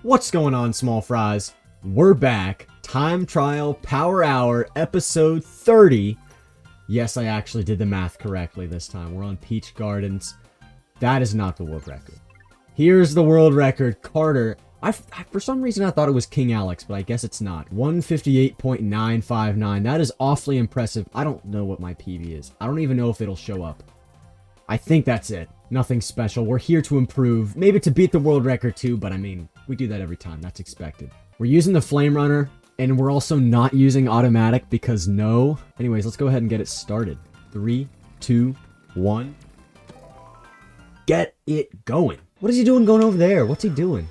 What's going on, small fries? We're back. Time Trial Power Hour, episode 30. Yes, I actually did the math correctly this time. We're on Peach Gardens. That is not the world record. Here's the world record. Carter. For some reason, I thought it was King Alex, but I guess it's not. 158.959. That is awfully impressive. I don't know what my PB is. I don't even know if it'll show up. I think that's it. Nothing special. We're here to improve. Maybe to beat the world record too, but I mean, we do that every time. That's expected. We're using the Flame Runner, and we're also not using automatic because no. Anyways, let's go ahead and get it started. 3, 2, 1. Get it going. What is he doing going over there? What's he doing?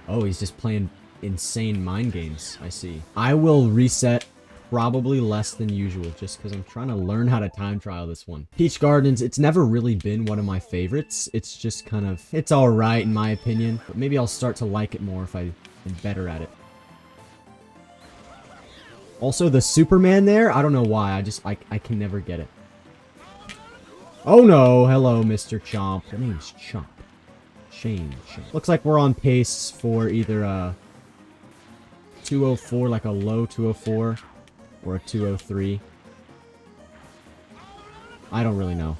Oh, he's just playing insane mind games. I see. I will reset probably less than usual just because I'm trying to learn how to time trial this one. Peach Gardens, it's never really been one of my favorites. It's just kind of, it's alright in my opinion, but maybe I'll start to like it more if I am better at it. Also, the Superman there, I don't know why, I can never get it. Oh no, hello Mr. Chomp. That name's Chomp. Shane Chomp. Looks like we're on pace for either a 204, like a low 204, or a 203. I don't really know.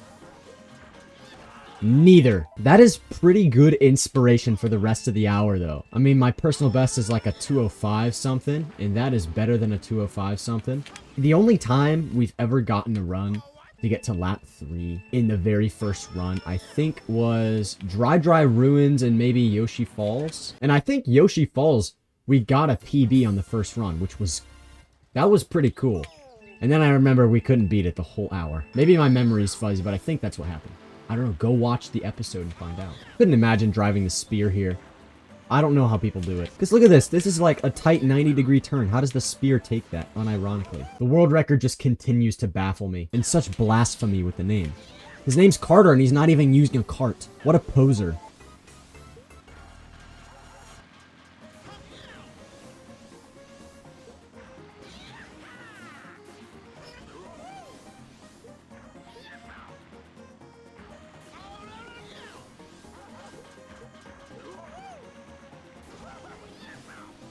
Neither. That is pretty good inspiration for the rest of the hour, though. I mean, my personal best is like a 205 something, and that is better than a 205 something. The only time we've ever gotten a run to get to lap 3 in the very first run, I think was Dry Ruins and maybe Yoshi Falls. And I think Yoshi Falls, we got a PB on the first run, which was... that was pretty cool. And then I remember we couldn't beat it the whole hour. Maybe my memory's fuzzy, but I think that's what happened. I don't know. Go watch the episode and find out. Couldn't imagine driving the spear here. I don't know how people do it. Because look at this. This is like a tight 90-degree turn. How does the spear take that, unironically? The world record just continues to baffle me. And such blasphemy with the name. His name's Carter, and he's not even using a cart. What a poser.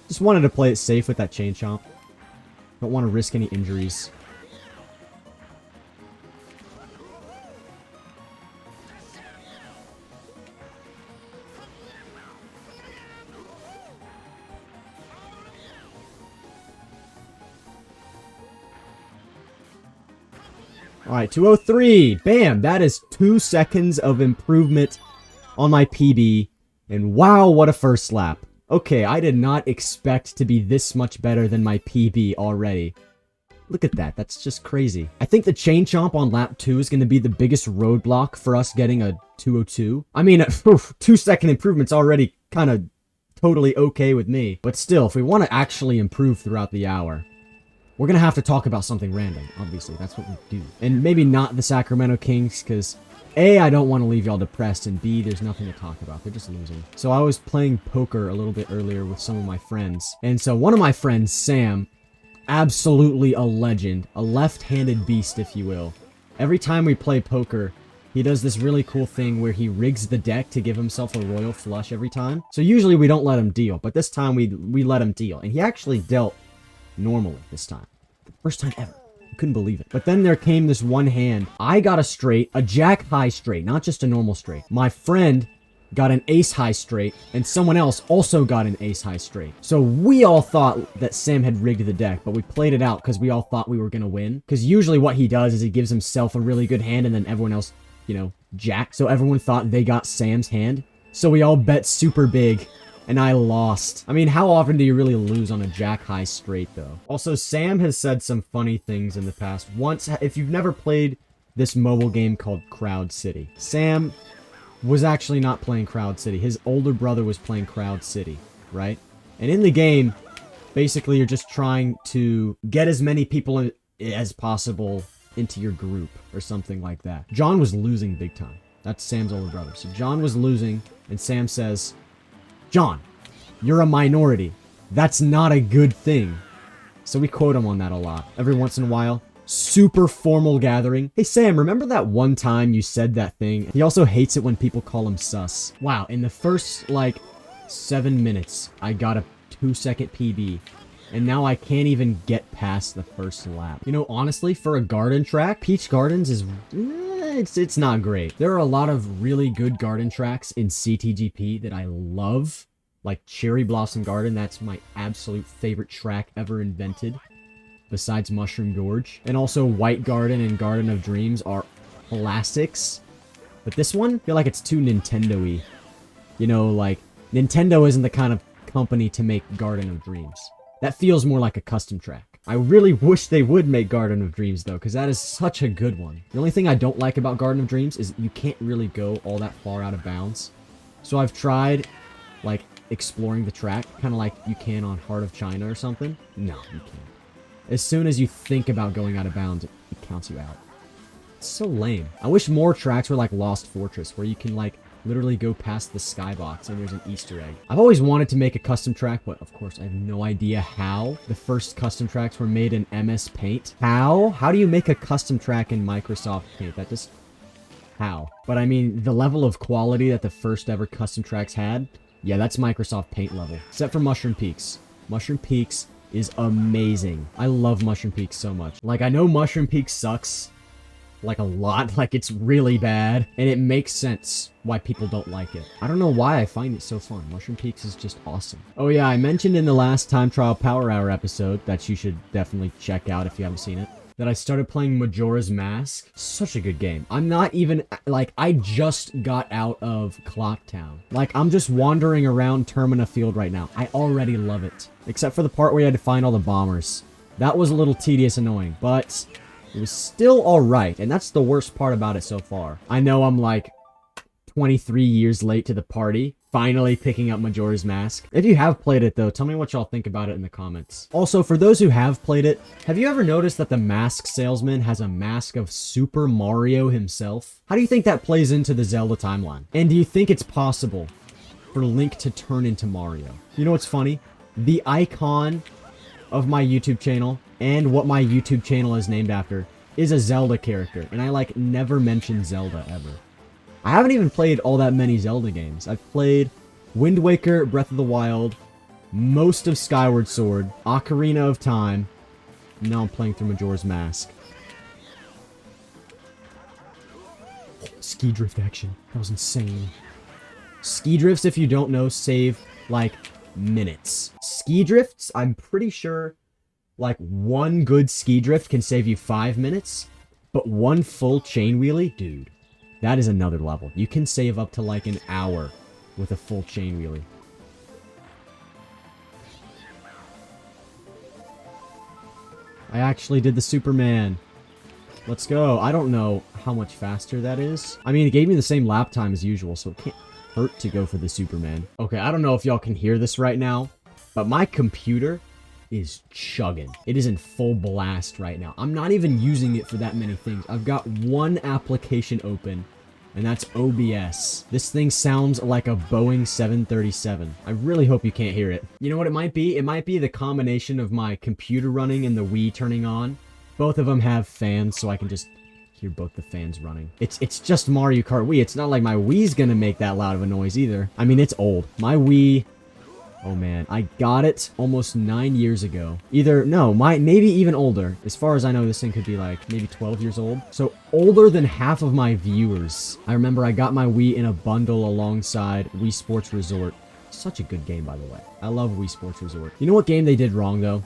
Just wanted to play it safe with that chain chomp. Don't want to risk any injuries. Alright, 203. Bam! That is 2 seconds of improvement on my PB. And wow, what a first lap. Okay, I did not expect to be this much better than my PB already. Look at that. That's just crazy. I think the chain chomp on lap 2 is going to be the biggest roadblock for us getting a 202. I mean, 2-second improvement's already kind of totally okay with me. But still, if we want to actually improve throughout the hour, we're going to have to talk about something random. Obviously, that's what we do. And maybe not the Sacramento Kings, because... A, I don't want to leave y'all depressed, and B, there's nothing to talk about. They're just losing. So I was playing poker a little bit earlier with some of my friends. And so one of my friends, Sam, absolutely a legend. A left-handed beast, if you will. Every time we play poker, he does this really cool thing where he rigs the deck to give himself a royal flush every time. So usually we don't let him deal, but this time we let him deal. And he actually dealt normally this time. First time ever. Couldn't believe it. But then there came this one hand. I got a straight, a jack high straight, not just a normal straight. My friend got an ace high straight, and someone else also got an ace high straight. So we all thought that Sam had rigged the deck, but we played it out because we all thought we were going to win. Because usually what he does is he gives himself a really good hand, and then everyone else, you know, jack. So everyone thought they got Sam's hand. So we all bet super big. And I lost. I mean, how often do you really lose on a jack high straight, though? Also, Sam has said some funny things in the past. Once, if you've never played this mobile game called Crowd City, Sam was actually not playing Crowd City. His older brother was playing Crowd City, right? And in the game, basically, you're just trying to get as many people as possible into your group or something like that. John was losing big time. That's Sam's older brother. So John was losing, and Sam says... John, you're a minority. That's not a good thing. So we quote him on that a lot. Every once in a while, super formal gathering. Hey Sam, remember that one time you said that thing? He also hates it when people call him sus. Wow, in the first, like, 7 minutes. I got a 2-second PB. And now I can't even get past the first lap. You know, honestly, for a garden track, Peach Gardens is... it's not great. There are a lot of really good garden tracks in CTGP that I love. Like Cherry Blossom Garden, that's my absolute favorite track ever invented. Besides Mushroom Gorge. And also White Garden and Garden of Dreams are classics. But this one, I feel like it's too Nintendo-y. You know, like, Nintendo isn't the kind of company to make Garden of Dreams. That feels more like a custom track. I really wish they would make Garden of Dreams, though, because that is such a good one. The only thing I don't like about Garden of Dreams is you can't really go all that far out of bounds. So I've tried, like, exploring the track, kind of like you can on Heart of China or something. No, you can't. As soon as you think about going out of bounds, it counts you out. It's so lame. I wish more tracks were like Lost Fortress, where you can, like, literally go past the skybox and there's an Easter egg. I've always wanted to make a custom track, but of course I have no idea how. The first custom tracks were made in MS Paint. How? How do you make a custom track in Microsoft Paint? That just... how? But I mean, the level of quality that the first ever custom tracks had, yeah, that's Microsoft Paint level. Except for Mushroom Peaks. Mushroom Peaks is amazing. I love Mushroom Peaks so much. Like, I know Mushroom Peaks sucks, like, a lot. Like, it's really bad. And it makes sense why people don't like it. I don't know why I find it so fun. Mushroom Peaks is just awesome. Oh yeah, I mentioned in the last Time Trial Power Hour episode that you should definitely check out if you haven't seen it, that I started playing Majora's Mask. Such a good game. I'm not even, like, I just got out of Clock Town. Like, I'm just wandering around Termina Field right now. I already love it. Except for the part where you had to find all the bombers. That was a little tedious and annoying, but it was still alright, and that's the worst part about it so far. I know I'm like 23 years late to the party, finally picking up Majora's Mask. If you have played it though, tell me what y'all think about it in the comments. Also, for those who have played it, have you ever noticed that the mask salesman has a mask of Super Mario himself? How do you think that plays into the Zelda timeline? And do you think it's possible for Link to turn into Mario? You know what's funny? The icon of my YouTube channel and what my YouTube channel is named after is a Zelda character, and I, like, never mention Zelda ever. I haven't even played all that many Zelda games. I've played Wind Waker, Breath of the Wild, most of Skyward Sword, Ocarina of Time, and now I'm playing through Majora's Mask. Ski drift action. That was insane. Ski drifts, if you don't know, save, like, minutes. Ski drifts, I'm pretty sure, like, one good ski drift can save you 5 minutes, but one full chain wheelie, dude, that is another level. You can save up to, like, an hour with a full chain wheelie. I actually did the Superman. Let's go. I don't know how much faster that is. I mean, it gave me the same lap time as usual, so it can't hurt to go for the Superman. Okay, I don't know if y'all can hear this right now, but my computer is chugging. It is in full blast right now. I'm not even using it for that many things. I've got one application open, and that's OBS. This thing sounds like a Boeing 737. I really hope you can't hear it. You know what it might be? It might be the combination of my computer running and the Wii turning on. Both of them have fans, so I can just hear both the fans running. It's just Mario Kart Wii. It's not like my Wii's gonna make that loud of a noise either. I mean, it's old. My Wii... oh man, I got it almost 9 years ago. Maybe even older. As far as I know, this thing could be like maybe 12 years old. So older than half of my viewers. I remember I got my Wii in a bundle alongside Wii Sports Resort. Such a good game, by the way. I love Wii Sports Resort. You know what game they did wrong, though?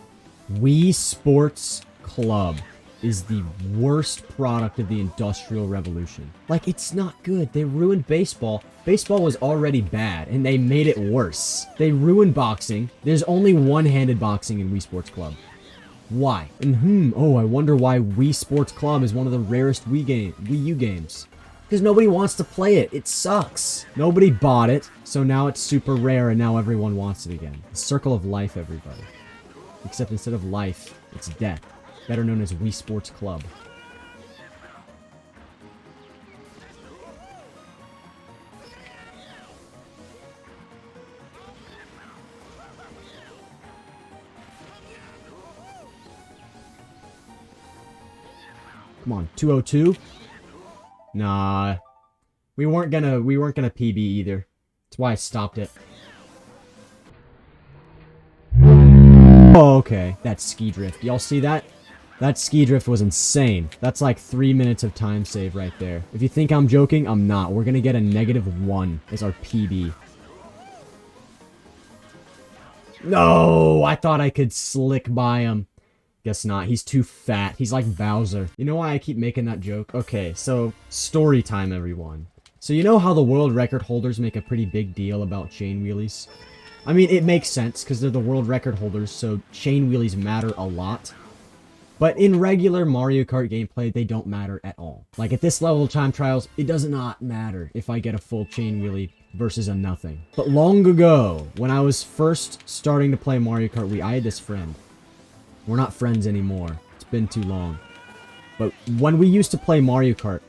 Wii Sports Club is the worst product of the Industrial Revolution. Like, it's not good. They ruined baseball. Baseball was already bad, and they made it worse. They ruined boxing. There's only one-handed boxing in Wii Sports Club. Why? And oh, I wonder why Wii Sports Club is one of the rarest Wii U games. Because nobody wants to play it. It sucks. Nobody bought it, so now it's super rare, and now everyone wants it again. The circle of life, everybody. Except instead of life, it's death. Better known as Wii Sports Club. Come on, 202? Nah. We weren't gonna PB either. That's why I stopped it. Oh, okay. That ski drift. Y'all see that? That ski drift was insane. That's like 3 minutes of time save right there. If you think I'm joking, I'm not. We're gonna get a -1 as our PB. No! I thought I could slick by him. Guess not. He's too fat. He's like Bowser. You know why I keep making that joke? Okay, so story time, everyone. So you know how the world record holders make a pretty big deal about chain wheelies? I mean, it makes sense because they're the world record holders, so chain wheelies matter a lot. But in regular Mario Kart gameplay, they don't matter at all. Like at this level of time trials, it does not matter if I get a full chain wheelie versus a nothing. But long ago, when I was first starting to play Mario Kart Wii, I had this friend. We're not friends anymore. It's been too long. But when we used to play Mario Kart,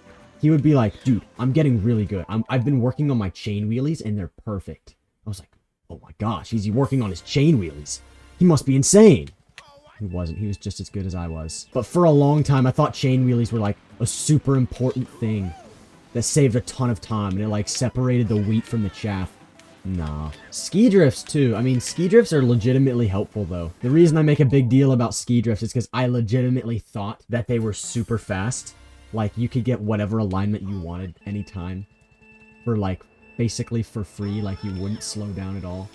he would be like, dude, I'm getting really good. I've been working on my chain wheelies and they're perfect. I was like, oh my gosh, he's working on his chain wheelies. He must be insane. He wasn't. He was just as good as I was. But for a long time, I thought chain wheelies were like a super important thing that saved a ton of time and it like separated the wheat from the chaff. Nah. Ski drifts too. I mean, ski drifts are legitimately helpful though. The reason I make a big deal about ski drifts is because I legitimately thought that they were super fast. Like you could get whatever alignment you wanted anytime for like basically for free. Like you wouldn't slow down at all.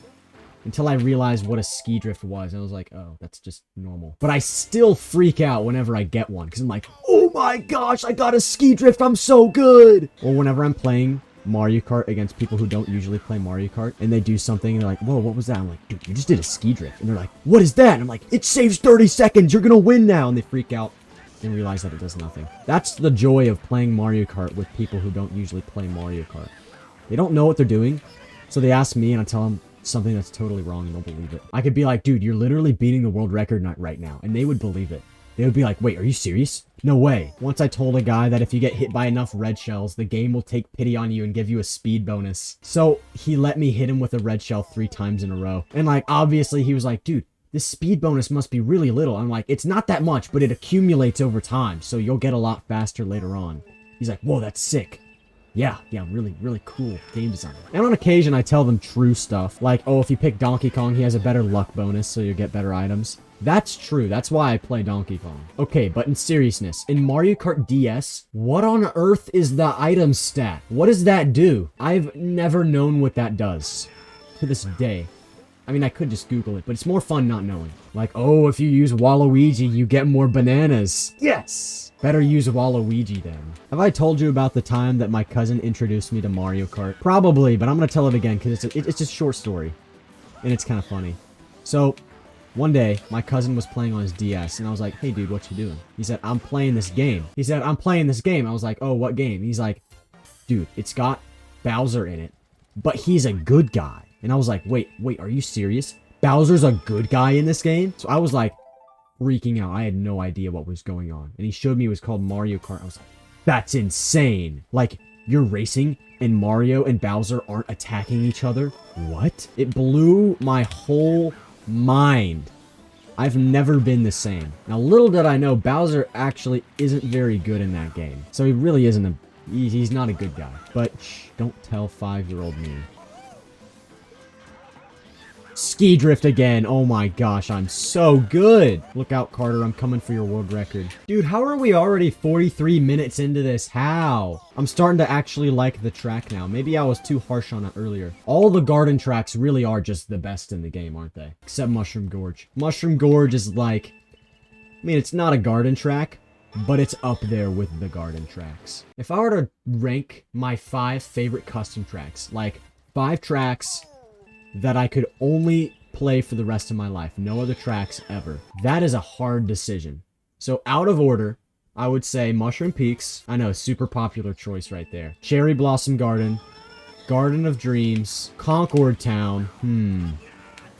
Until I realized what a ski drift was. I was like, oh, that's just normal. But I still freak out whenever I get one. Because I'm like, oh my gosh, I got a ski drift. I'm so good. Or whenever I'm playing Mario Kart against people who don't usually play Mario Kart. And they do something and they're like, whoa, what was that? I'm like, dude, you just did a ski drift. And they're like, what is that? And I'm like, it saves 30 seconds. You're going to win now. And they freak out and realize that it does nothing. That's the joy of playing Mario Kart with people who don't usually play Mario Kart. They don't know what they're doing. So they ask me and I tell them something that's totally wrong and they'll believe it. I could be like, dude, you're literally beating the world record right now. And they would believe it. They would be like, wait, are you serious? No way. Once I told a guy that if you get hit by enough red shells, the game will take pity on you and give you a speed bonus. So he let me hit him with a red shell 3 times in a row. And like, obviously he was like, dude, this speed bonus must be really little. I'm like, it's not that much, but it accumulates over time. So you'll get a lot faster later on. He's like, whoa, that's sick. Yeah, really cool game design. And on occasion, I tell them true stuff. Like, oh, if you pick Donkey Kong, he has a better luck bonus, so you'll get better items. That's true. That's why I play Donkey Kong. Okay, but in seriousness, in Mario Kart DS, what on earth is the item stat? What does that do? I've never known what that does. To this day. I mean, I could just Google it, but it's more fun not knowing. Like, oh, if you use Waluigi, you get more bananas. Yes! Better use Waluigi then. Have I told you about the time that my cousin introduced me to Mario Kart? Probably, but I'm gonna tell it again because it's a short story. And it's kind of funny. So, one day, my cousin was playing on his DS, and I was like, hey dude, what you doing? He said, I'm playing this game. He said, I'm playing this game. I was like, oh, what game? He's like, dude, it's got Bowser in it, but he's a good guy. And I was like, wait, are you serious? Bowser's a good guy in this game? So I was like, freaking out. I had no idea what was going on. And he showed me it was called Mario Kart. I was like, that's insane. Like, you're racing and Mario and Bowser aren't attacking each other? What? It blew my whole mind. I've never been the same. Now, little did I know, Bowser actually isn't very good in that game. So he really isn't he's not a good guy. But, shh, don't tell 5-year-old me. Ski drift again. Oh my gosh, I'm so good. Look out, Carter. I'm coming for your world record. Dude, how are we already 43 minutes into this? How? I'm starting to actually like the track now. Maybe I was too harsh on it earlier. All the garden tracks really are just the best in the game, aren't they? Except Mushroom Gorge. Mushroom Gorge is like... I mean, it's not a garden track, but it's up there with the garden tracks. If I were to rank my 5 favorite custom tracks, like 5 tracks that I could only play for the rest of my life. No other tracks ever. That is a hard decision. So out of order, I would say Mushroom Peaks. I know, super popular choice right there. Cherry Blossom Garden. Garden of Dreams. Concord Town.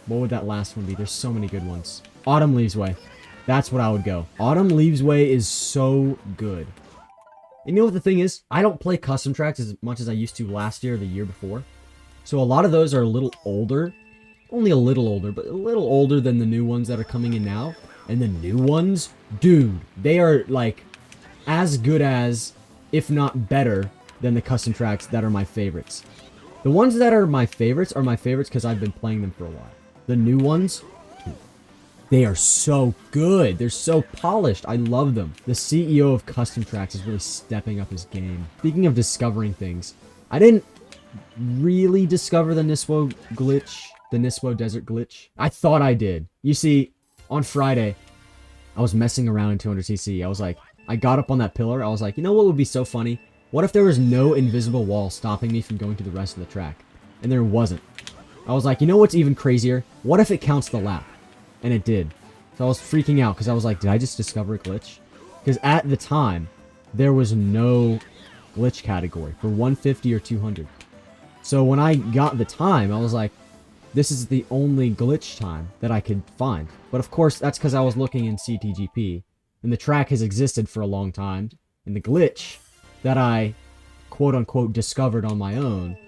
What would that last one be? There's so many good ones. Autumn Leaves Way. That's what I would go. Autumn Leaves Way is so good. And you know what the thing is? I don't play custom tracks as much as I used to last year or the year before. So a lot of those are a little older. Only a little older, but a little older than the new ones that are coming in now. And the new ones, dude, they are like as good as, if not better, than the custom tracks that are my favorites. The ones that are my favorites because I've been playing them for a while. The new ones, dude, They are so good. They're so polished. I love them. The CEO of Custom Tracks is really stepping up his game. Speaking of discovering things, I didn't really discover the Niswo glitch, the Niswo desert glitch. I thought I did. You see, on Friday, I was messing around in 200cc. I was like, I got up on that pillar. I was like, you know what would be so funny? What if there was no invisible wall stopping me from going to the rest of the track? And there wasn't. I was like, you know what's even crazier? What if it counts the lap? And it did. So I was freaking out because I was like, did I just discover a glitch? Because at the time, there was no glitch category for 150 or 200. So when I got the time, I was like, this is the only glitch time that I could find. But of course, that's because I was looking in CTGP. And the track has existed for a long time. And the glitch that I, quote-unquote, discovered on my own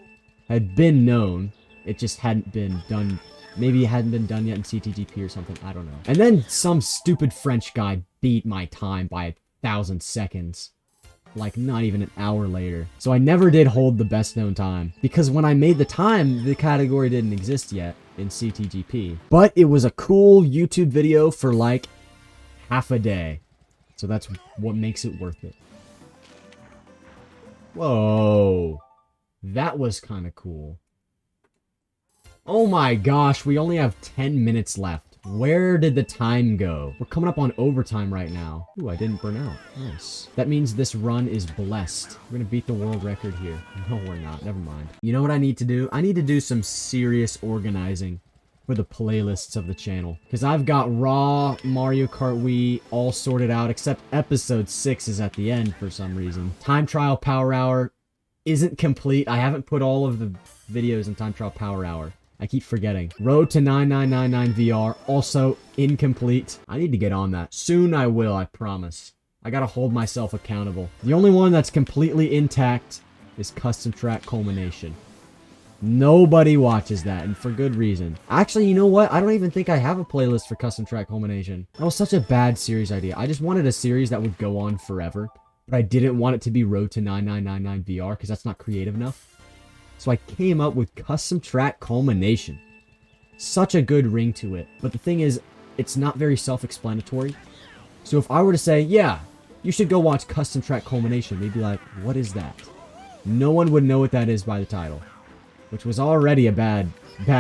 had been known. It just hadn't been done. Maybe it hadn't been done yet in CTGP or something. I don't know. And then some stupid French guy beat my time by 1,000 seconds. Like, not even an hour later. So I never did hold the best known time. Because when I made the time, the category didn't exist yet in CTGP. But it was a cool YouTube video for like half a day. So that's what makes it worth it. Whoa. That was kind of cool. Oh my gosh, we only have 10 minutes left. Where did the time go? We're coming up on overtime right now. Ooh, I didn't burn out. Nice. That means this run is blessed. We're gonna beat the world record here. No, we're not. Never mind. You know what I need to do? I need to do some serious organizing for the playlists of the channel. Because I've got Raw, Mario Kart Wii all sorted out, except episode 6 is at the end for some reason. Time Trial Power Hour isn't complete. I haven't put all of the videos in Time Trial Power Hour. I keep forgetting. Road to 9999 VR, also incomplete. I need to get on that. Soon I will, I promise. I gotta hold myself accountable. The only one that's completely intact is Custom Track Culmination. Nobody watches that, and for good reason. Actually, you know what? I don't even think I have a playlist for Custom Track Culmination. That was such a bad series idea. I just wanted a series that would go on forever, but I didn't want it to be Road to 9999 VR, because that's not creative enough. So I came up with Custom Track Culmination. Such a good ring to it. But the thing is, it's not very self-explanatory. So if I were to say, yeah, you should go watch Custom Track Culmination, they'd be like, what is that? No one would know what that is by the title. Which was already a bad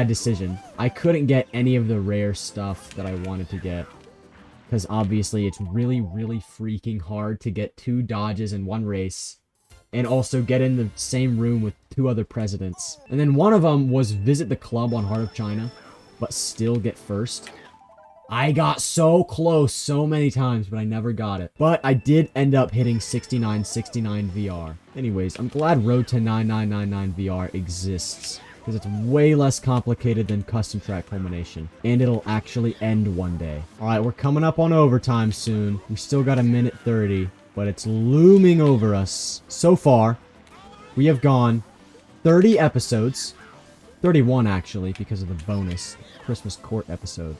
decision. I couldn't get any of the rare stuff that I wanted to get. Because obviously it's really, really freaking hard to get 2 dodges in one race. And also get in the same room with 2 other presidents. And then one of them was visit the club on Heart of China, but still get first. I got so close so many times, but I never got it. But I did end up hitting 6969 VR. Anyways, I'm glad Road to 9999 VR exists, because it's way less complicated than Custom Track Culmination. And it'll actually end one day. Alright, we're coming up on overtime soon. We still got a minute 30. But it's looming over us. So far, we have gone 30 episodes. 31, actually, because of the bonus Christmas Court episode.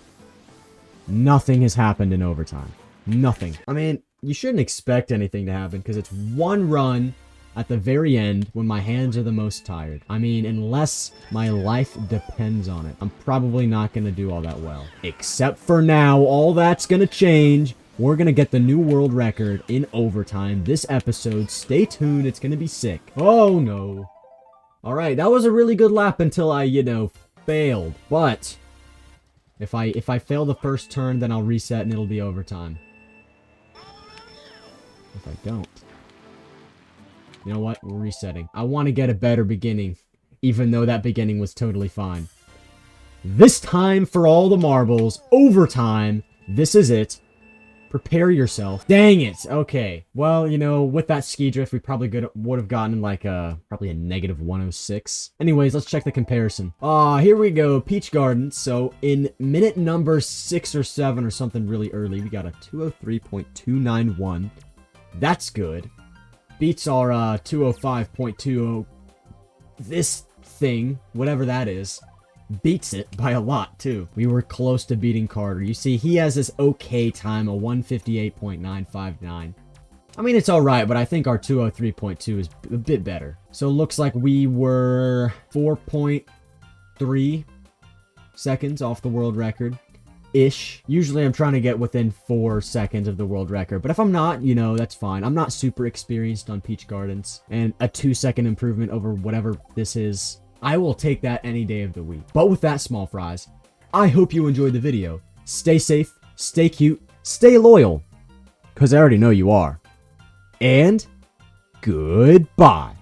Nothing has happened in overtime. Nothing. I mean, you shouldn't expect anything to happen, because it's one run at the very end when my hands are the most tired. I mean, unless my life depends on it, I'm probably not going to do all that well. Except for now, all that's going to change. We're going to get the new world record in overtime this episode. Stay tuned. It's going to be sick. Oh, no. All right. That was a really good lap until I, failed. But if I fail the first turn, then I'll reset and it'll be overtime. If I don't. You know what? We're resetting. I want to get a better beginning, even though that beginning was totally fine. This time for all the marbles. Overtime. This is it. Prepare yourself. Dang it. Okay. Well, with that ski drift, we probably would have gotten like probably a negative 106. Anyways, let's check the comparison. Here we go. Peach Garden. So in minute number 6 or 7 or something really early, we got a 203.291. That's good. Beats our 205.20. This thing, whatever that is, beats it by a lot, too. We were close to beating Carter. You see, he has this okay time, a 158.959. I mean, it's alright, but I think our 203.2 is a bit better. So it looks like we were 4.3 seconds off the world record. ish. Usually I'm trying to get within 4 seconds of the world record, but if I'm not, you know, that's fine. I'm not super experienced on Peach Gardens, and a 2-second improvement over whatever this is, I will take that any day of the week. But with that, small fries, I hope you enjoyed the video. Stay safe, stay cute, stay loyal, because I already know you are. And goodbye.